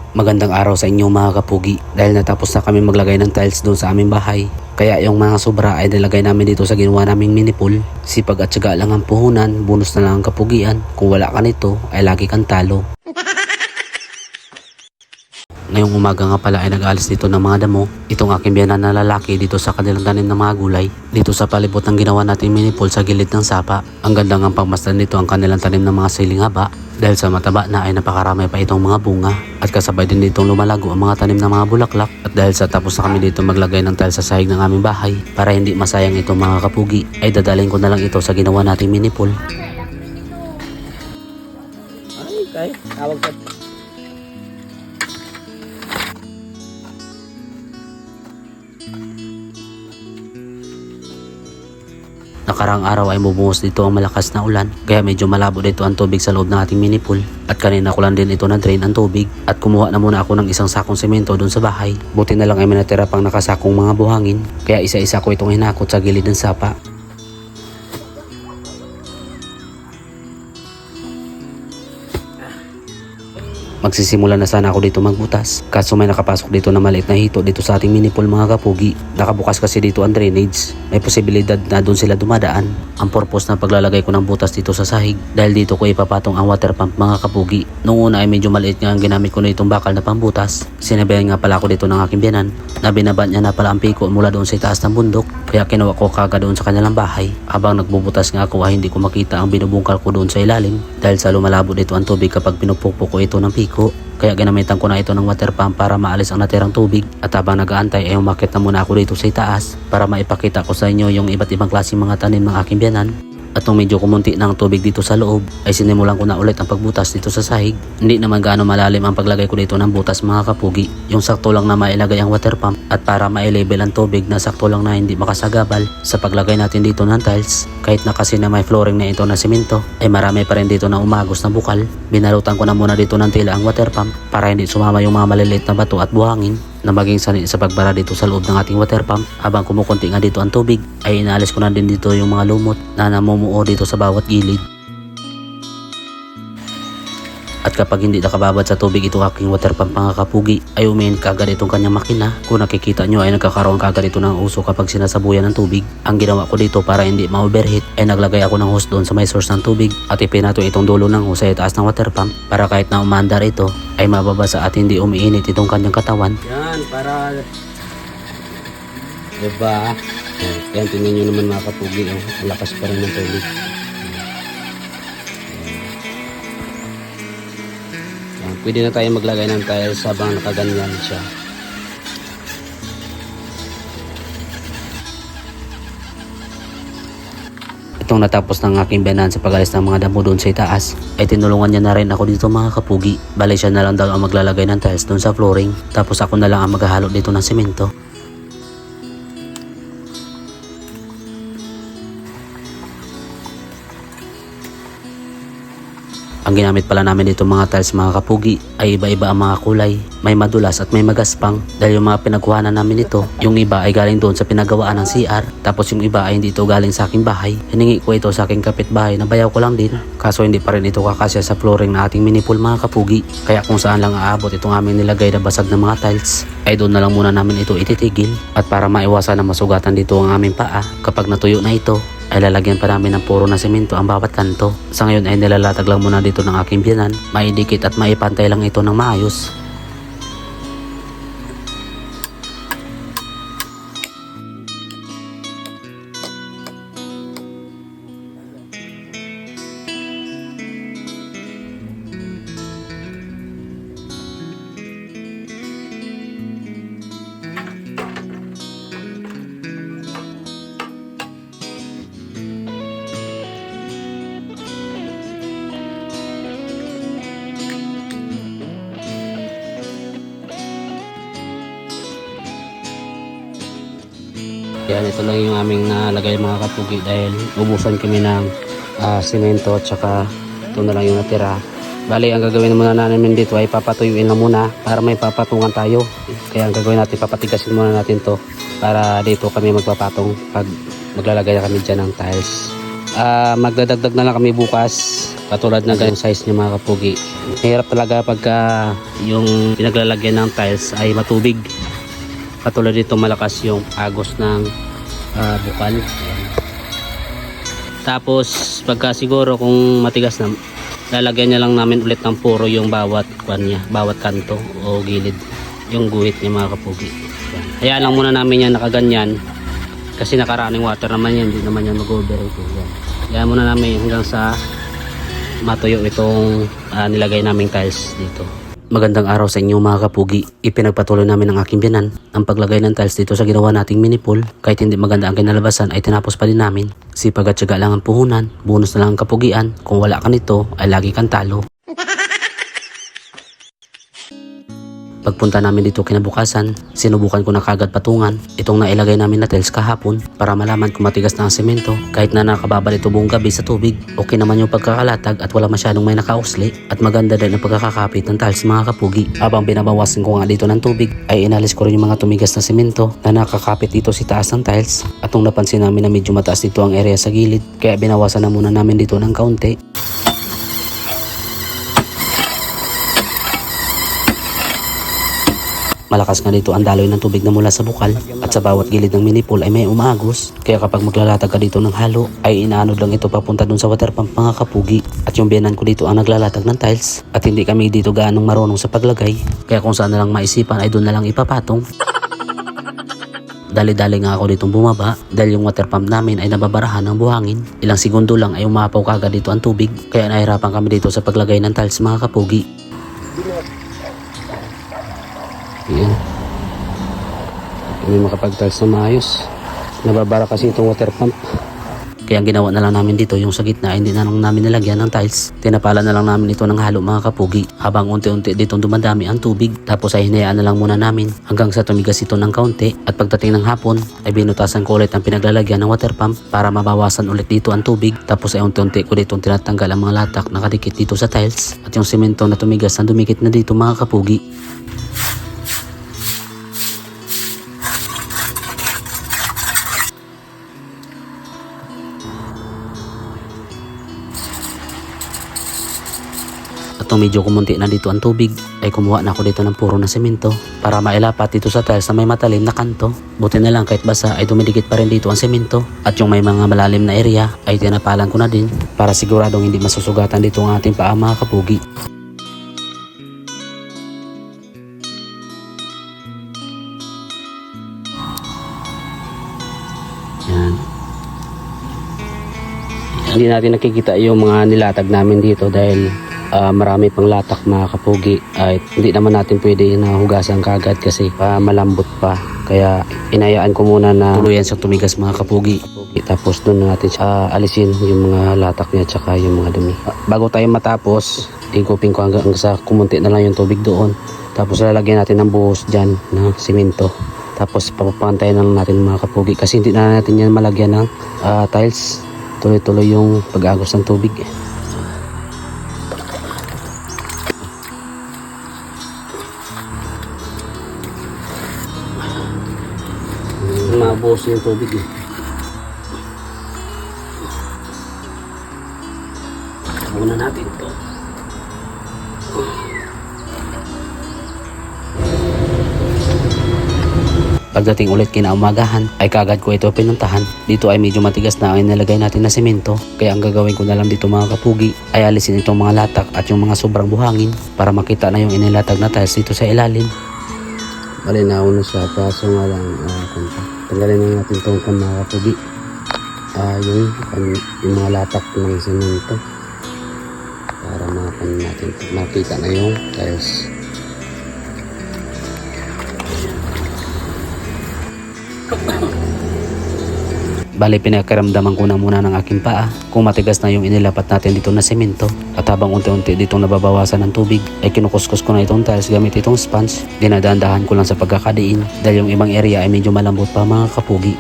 Magandang araw sa inyo mga kapugi. Dahil natapos na kami maglagay ng tiles doon sa aming bahay, kaya yung mga sobra ay nilagay namin dito sa ginawa naming mini pool. Sipag at syaga lang ang puhunan, bonus na lang ang kapugian. Kung wala ka nito ay lagi kang talo. Ngayong umaga nga pala ay nag-alis dito ng mga damo itong aking biyanan na lalaki dito sa kanilang tanim ng mga gulay. Dito sa palibot ng ginawa natin mini pool sa gilid ng sapa. Ang ganda ng pagmasdan dito ang kanilang tanim ng mga siling haba. Dahil sa mataba na ay napakarami pa itong mga bunga. At kasabay din ditong lumalago ang mga tanim ng mga bulaklak. At dahil sa tapos na kami dito maglagay ng tiles sa sahig ng aming bahay, para hindi masayang itong mga kapugi, ay dadalhin ko na lang ito sa ginawa nating mini pool. Ay, kay tawag ka. Nakarang araw ay bumuhos dito ang malakas na ulan, kaya medyo malabo dito ang tubig sa loob ng ating mini pool. At kanina ko lang din ito na-drain ang tubig at kumuha na muna ako ng isang sakong semento doon sa bahay. Buti na lang ay may natira pang nakasakong mga buhangin, kaya isa-isa ko itong hinakot sa gilid ng sapa. Magsisimula na sana ako dito magbutas, kaso may nakapasok dito na maliit na hito dito sa ating mini pool mga kapugi. Nakabukas kasi dito ang drainage, may posibilidad na doon sila dumadaan. Ang purpose na paglalagay ko ng butas dito sa sahig, dahil dito ko ipapatong ang water pump mga kapugi. Noong una ay medyo maliit nga ang ginamit ko na itong bakal na pambutas. Sinabihan nga pala ako dito ng aking biyanan na binaba niya na pala ang piko mula doon sa itaas ng bundok, kaya kinuha ko kagad doon sa kanilang bahay. Habang nagbubutas nga ako ay hindi ko makita ang binubungkal ko doon sa ilalim dahil sa lumalabo dito ang tubig kapag pinupukpok ko ito ng piko. Kaya ginamitan ko na ito ng water pump para maalis ang natirang tubig. At habang nag-aantay ay umakyat na muna ako dito sa itaas para maipakita ko sa inyo yung iba't ibang klaseng mga tanim ng aking biyanan. At nung medyo kumunti ng tubig dito sa loob ay sinimulan ko na ulit ang pagbutas dito sa sahig. Hindi naman gaano malalim ang paglagay ko dito ng butas mga kapugi. Yung sakto lang na mailagay ang water pump at para ma-level ang tubig na sakto lang na hindi makasagabal sa paglagay natin dito ng tiles. Kahit na kasi na may flooring na ito na simento ay marami pa rin dito na umagos na bukal. Binalutan ko na muna dito ng tila ang water pump para hindi sumama yung mga maliliit na bato at buhangin na maging sanay sa pagbara dito sa loob ng ating water pump. Habang kumukunti nga dito ang tubig ay inaalis ko na din dito yung mga lumot na namumuo dito sa bawat gilid. At kapag hindi nakababad sa tubig itong aking water pump mga kapugi ay umiin kagad itong kanyang makina. Kung nakikita nyo ay nagkakaroon kagad ito ng uso kapag sinasabuyan ng tubig. Ang ginawa ko dito para hindi ma-overheat ay naglagay ako ng hose doon sa may source ng tubig at ipinato itong dulo ng hose sa itaas ng water pump para kahit na umandar ito ay mababasa at hindi umiinit itong kanyang katawan. Yan, para diba? Yan, tingnan nyo naman mga kapugi, oh. Malakas pa rin ng tubig. Yan, pwede na tayo maglagay ng tiles habang nakaganyan siya. Itong natapos ng aking biyanan sa pag-alis ng mga damo doon sa itaas ay tinulungan niya na rin ako dito mga kapugi. Bali siya na lang daw ang maglalagay ng tiles doon sa flooring, tapos ako na lang ang maghahalo dito ng semento. Ang ginamit pala namin dito mga tiles mga kapugi ay iba-iba ang mga kulay. May madulas at may magaspang. Dahil yung mga pinagkuhanan namin ito, yung iba ay galing doon sa pinagawaan ng CR. Tapos yung iba ay hindi ito galing sa aking bahay. Hiningi ko ito sa aking kapitbahay na bayaw ko lang din. Kaso hindi pa rin ito kakasya sa flooring na ating mini pool mga kapugi. Kaya kung saan lang aabot itong aming nilagay na basag ng mga tiles, ay doon na lang muna namin ito ititigil. At para maiwasan na masugatan dito ang aming paa kapag natuyo na ito, ay lalagyan pa namin ng puro na semento ang bawat kanto. Sa ngayon ay nilalatag lang muna dito ng aking biyanan. Maidikit at maipantay lang ito ng maayos. Yan, ito lang yung aming nalagay mga kapugi dahil ubusan kami ng simento at saka ito na lang yung natira. Bali, ang gagawin muna namin dito ay papatuyuin lang muna para may papatungan tayo. Kaya ang gagawin natin, papatigasin muna natin to para dito kami magpapatong pag maglalagay na kami dyan ng tiles. magdadagdag na lang kami bukas katulad ng ganyung size niya mga kapugi. Mahirap talaga pagka yung pinaglalagyan ng tiles ay matubig. Katulad dito malakas yung agos ng bukal. Tapos pagka siguro kung matigas na, lalagyan niya lang namin ulit ng puro yung bawat bawat kanto o gilid, yung guhit niya mga kapugi. Hayaan lang muna namin yan nakaganyan kasi nakaraning water naman yan, hindi naman yan mag-overheat. Hayaan muna namin hanggang sa matuyo itong nilagay naming tiles dito. Magandang araw sa inyo mga kapugi. Ipinagpatuloy namin ang aking biyanan ang paglagay ng tiles dito sa ginawa nating mini pool. Kahit hindi maganda ang kinalabasan ay tinapos pa din namin. Sipag at syaga lang ang puhunan, bonus na lang ang kapugian. Kung wala ka nito ay lagi kang talo. Pagpunta namin dito kinabukasan, sinubukan ko na kagad patungan itong nailagay namin na tiles kahapon para malaman kung matigas na ang semento. Kahit na nakababal ito buong gabi sa tubig, okay naman yung pagkakalatag at wala masyadong may nakausli at maganda din ang pagkakakapit ng tiles mga kapugi. Habang binabawasan ko nga dito ng tubig, ay inalis ko rin yung mga tumigas na semento na nakakapit dito si taas ng tiles. At nung napansin namin na medyo mataas dito ang area sa gilid, kaya binawasan na muna namin dito ng kaunti. Malakas nga dito ang daloy ng tubig na mula sa bukal at sa bawat gilid ng mini pool ay may umagos. Kaya kapag maglalatag ka dito ng halo ay inaanod lang ito papunta dun sa water pump mga kapugi. At yung biyanan ko dito ang naglalatag ng tiles at hindi kami dito gaanong marunong sa paglagay. Kaya kung saan na lang maisipan ay doon na lang ipapatong. Dali-dali nga ako ditong bumaba dahil yung water pump namin ay nababarahan ng buhangin. Ilang segundo lang ay umapaw kagad dito ang tubig. Kaya nahirapan kami dito sa paglagay ng tiles mga kapugi. Yan. Hindi makapag-tiles na maayos. Nababara kasi itong water pump. Kaya ang ginawa na lang namin dito yung sa gitna hindi na lang namin nilagyan ng tiles. Tinapala na lang namin ito ng halo mga kapugi. Habang unti-unti ditong dumadami ang tubig. Tapos ay hinayaan na lang muna namin hanggang sa tumigas ito ng kaunti. At pagdating ng hapon ay binutasan ko ulit ang pinaglalagyan ng water pump para mabawasan ulit dito ang tubig. Tapos ay unti-unti ko ditong tinatanggal ang mga latak na kadikit dito sa tiles. At yung semento na tumigas na dumikit na dito mga kapugi. At nung medyo kumunti na dito ang tubig, ay kumuha na ako dito ng puro na semento para mailapat dito sa tiles na may matalim na kanto. Buti na lang kahit basa ay dumidikit pa rin dito ang semento. At yung may mga malalim na area ay tinapalan ko na din para siguradong hindi masusugatan dito ang ating paa mga kapugi. Yan. Hindi natin nakikita yung mga nilatag namin dito dahil marami pang latak mga kapugi ay hindi naman natin pwede na hugasan kagad kasi malambot pa, kaya inayaan ko muna na tuluyan sa tumigas mga kapugi. Tapos doon natin alisin yung mga latak niya tsaka yung mga dumi. Bago tayo matapos, igupin ko hanggang sa kumunti na lang yung tubig doon. Tapos lalagyan natin ng buhos dyan na simento. Tapos papapantayin lang natin mga kapugi kasi hindi na natin yan malagyan ng tiles. Tuloy-tuloy yung pag-agos ng tubig. Mabuhos yung tubig eh. Muna natin ito. Pagdating ulit kinaumagahan ay kagad ko ito pinuntahan. Dito ay medyo matigas na ang inilagay natin na semento. Kaya ang gagawin ko na lang dito mga kapugi ay alisin itong mga latak at yung mga sobrang buhangin para makita na yung inilatag na tiles dito sa ilalim. Malinaw na siya kaso nga lang tanggalin na natin itong mga kapugi. Yung mga latak ng semento para makita na yung tiles. Bali pinakaramdaman ko na muna ng aking paa kung matigas na yung inilapat natin dito na semento. At habang unti-unti ditong nababawasan ng tubig ay kinukuskus ko na itong tiles gamit itong sponge. Dinadahan-dahan ko lang sa pagkakadiin dahil yung ibang area ay medyo malambot pa mga kapugi.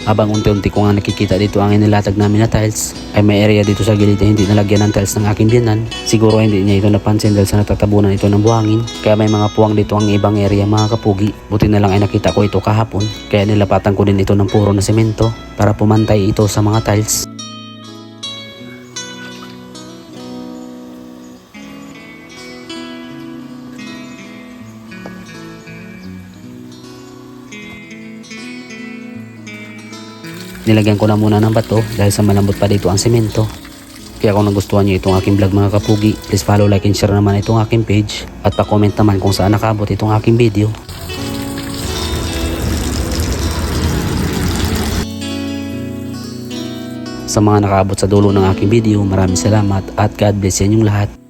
Habang unti-unti ko nga nakikita dito ang inilatag namin na tiles, ay may area dito sa gilid na hindi nalagyan ng tiles ng aking biyanan. Siguro hindi niya ito napansin dahil sa natatabunan ito ng buhangin. Kaya may mga puwang dito ang ibang area mga kapugi. Buti na lang ay nakita ko ito kahapon. Kaya nilapatan ko din ito ng puro na semento para pumantay ito sa mga tiles. Nilagyan ko na muna ng bato dahil sa malambot pa dito ang semento. Kaya kung nagustuhan nyo itong aking vlog mga kapugi, please follow, like, and share naman itong aking page. At pa-comment naman kung saan nakabot itong aking video. Sa mga nakaabot sa dulo ng aking video, maraming salamat at God bless sa inyong lahat.